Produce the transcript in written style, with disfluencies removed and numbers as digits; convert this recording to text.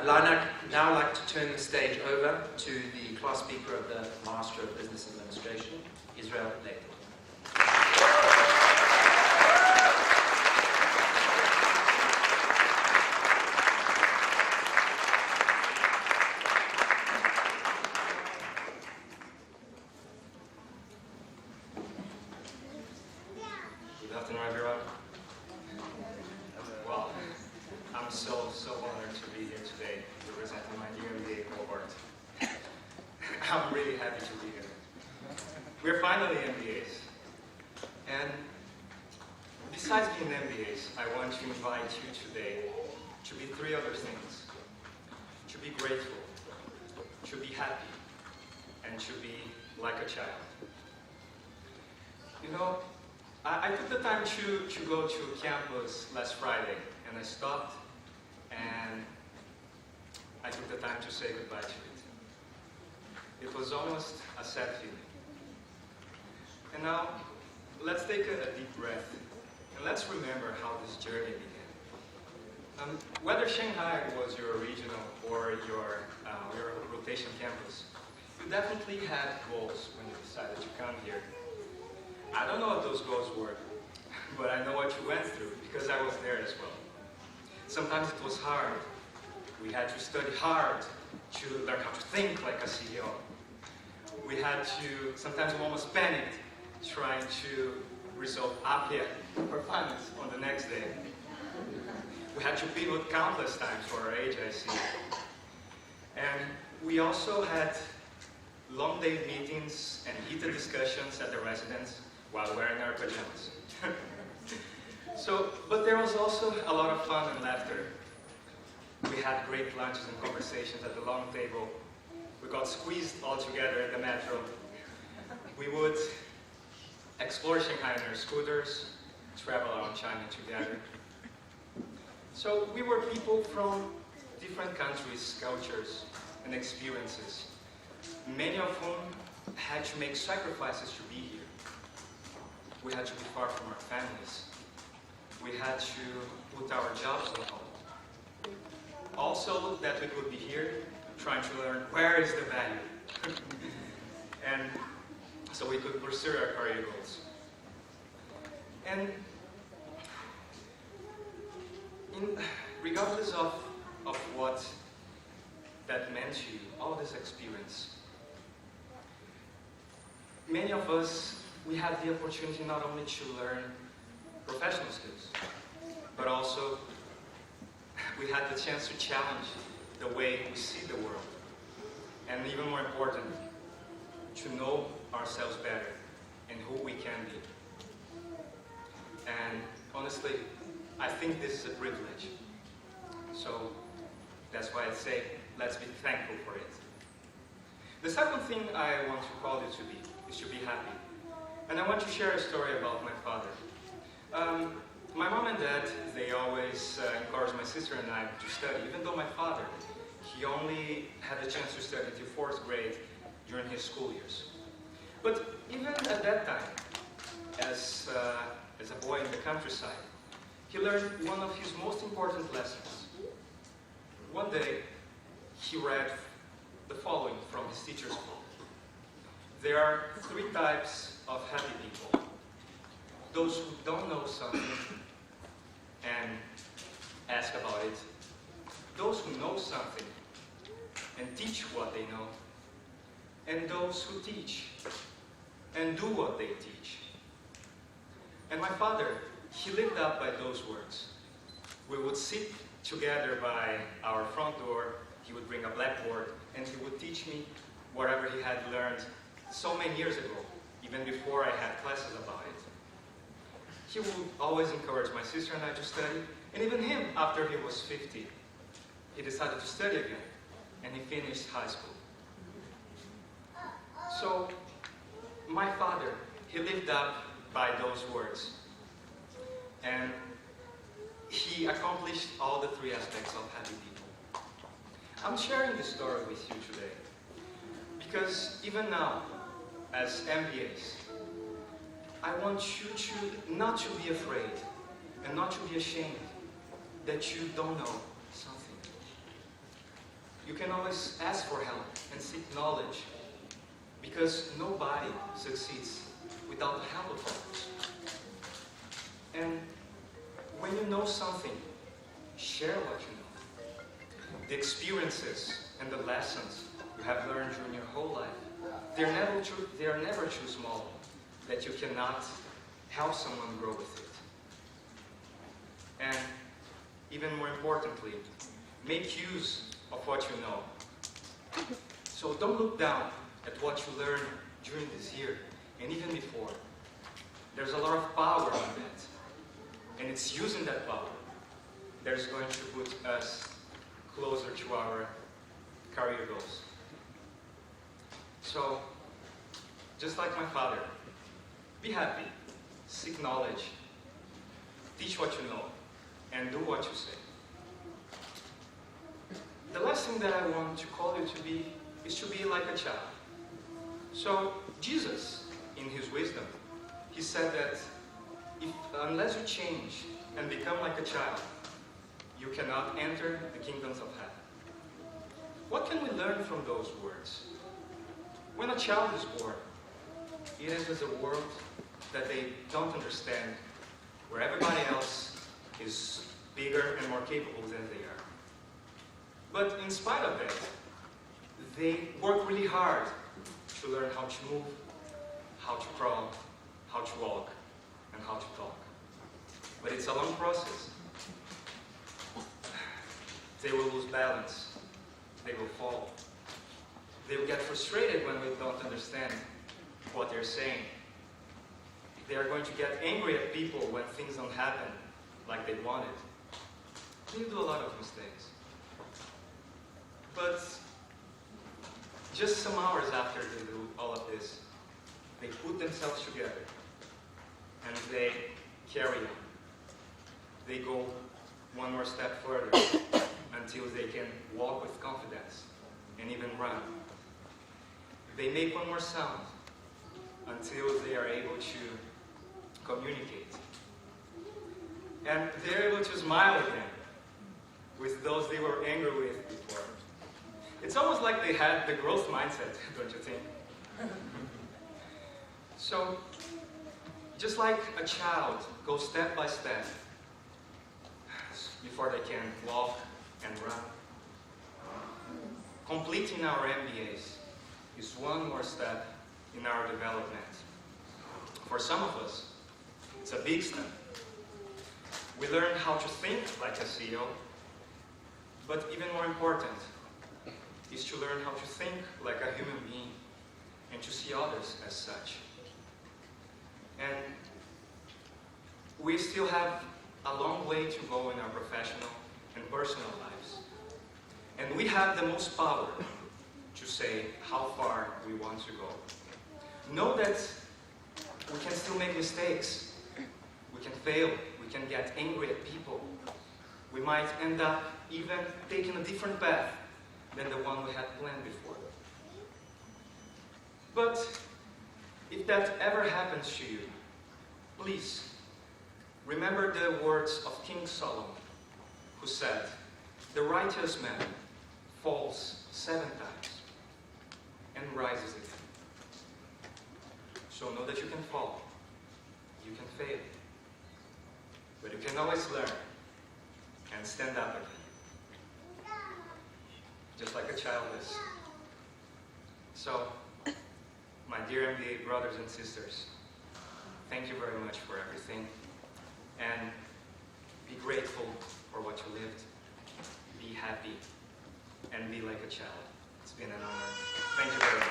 now like to turn the stage over to the class speaker of the Master of Business Administration, Israel Leite. Good afternoon, everyone. Well, I'm so honored to be here today representing my new MBA cohort. I'm really happy to be here. We're finally MBAs. And besides being MBAs, I want to invite you today to be three other things. To be grateful, to be happy, and to be like a child. You know, I took the time to go to campus last Friday, and I stopped, and I took the time to say goodbye to it. It was almost a sad feeling. And now, let's take a deep breath, and let's remember how this journey began. Whether Shanghai was your regional or your rotation campus, you definitely had goals when you decided to come here. I don't know what those goals were, but I know what you went through because I was there as well. Sometimes it was hard. We had to study hard to learn how to think like a CEO. We had to, sometimes we almost panicked trying to resolve apnea or finance on the next day. We had to pivot countless times for our age, I see. And we also had long day meetings and heated discussions at the residence while wearing our pajamas. But there was also a lot of fun and laughter. We had great lunches and conversations at the long table. We got squeezed all together in the metro. We would explore Shanghai on our scooters, travel around China together. So we were people from different countries, cultures, and experiences, many of whom had to make sacrifices to be here. We had to be far from our families. We had to put our jobs on hold. Also, that we could be here trying to learn where is the value. And so we could pursue our career goals. And regardless of what that meant to you, all this experience, many of us, we had the opportunity not only to learn professional skills, but also we had the chance to challenge the way we see the world. And even more important, to know ourselves better and who we can be. And honestly, I think this is a privilege. So that's why I say, let's be thankful for it. The second thing I want to call you to be is to be happy. And I want to share a story about my father. My mom and dad, they always encouraged my sister and I to study, even though my father, he only had the chance to study until 4th grade during his school years. But even at that time, as a boy in the countryside, he learned one of his most important lessons. One day, he read the following from his teacher's book. There are 3 types of happy people. Those who don't know something and ask about it. Those who know something and teach what they know. And those who teach and do what they teach. And my father, he lived up by those words. We would sit together by our front door. He would bring a blackboard and he would teach me whatever he had learned so many years ago, even before I had classes about it. He would always encourage my sister and I to study, and even him, after he was 50, he decided to study again, and he finished high school. So, my father, he lived up by those words, and he accomplished all the 3 aspects of happy people. I'm sharing this story with you today, because even now, as MBAs, I want you not to be afraid and not to be ashamed that you don't know something. you can always ask for help and seek knowledge, because nobody succeeds without the help of others. And when you know something, share what you know. The experiences and the lessons you have learned during your whole life, they are never too small that you cannot help someone grow with it. And even more importantly, make use of what you know. So don't look down at what you learned during this year and even before. There's a lot of power in that. And it's using that power that is going to put us closer to our career goals. So, just like my father, be happy, seek knowledge, teach what you know, and do what you say. The last thing that I want to call you to be is to be like a child. So, Jesus, in his wisdom, he said that unless you change and become like a child, you cannot enter the kingdoms of heaven. What can we learn from those words? When a child is born, it enters a world that they don't understand, where everybody else is bigger and more capable than they are. But in spite of that, they work really hard to learn how to move, how to crawl, how to walk, and how to talk. But it's a long process. They will lose balance. They will fall. They will get frustrated when we don't understand what they're saying. They are going to get angry at people when things don't happen like they wanted. They do a lot of mistakes. But just some hours after they do all of this, they put themselves together and they carry on. They go one more step further until they can walk with confidence and even run. They make one more sound until they are able to communicate. And they're able to smile again with those they were angry with before. It's almost like they had the growth mindset, don't you think? So, just like a child goes step by step before they can walk and run, completing our MBAs is one more step in our development. For some of us, it's a big step. We learn how to think like a CEO, but even more important is to learn how to think like a human being and to see others as such. And we still have a long way to go in our professional and personal lives. And we have the most power to say how far we want to go. Know that we can still make mistakes. We can fail. We can get angry at people. We might end up even taking a different path than the one we had planned before. But if that ever happens to you, please remember the words of King Solomon, who said, "The righteous man falls 7 times and rises again." So know that you can fall, you can fail, but you can always learn and stand up again, just like a child is. So, my dear MBA brothers and sisters, thank you very much for everything, and be grateful for what you lived, be happy, and be like a child. It's been an honor. Thank you very much.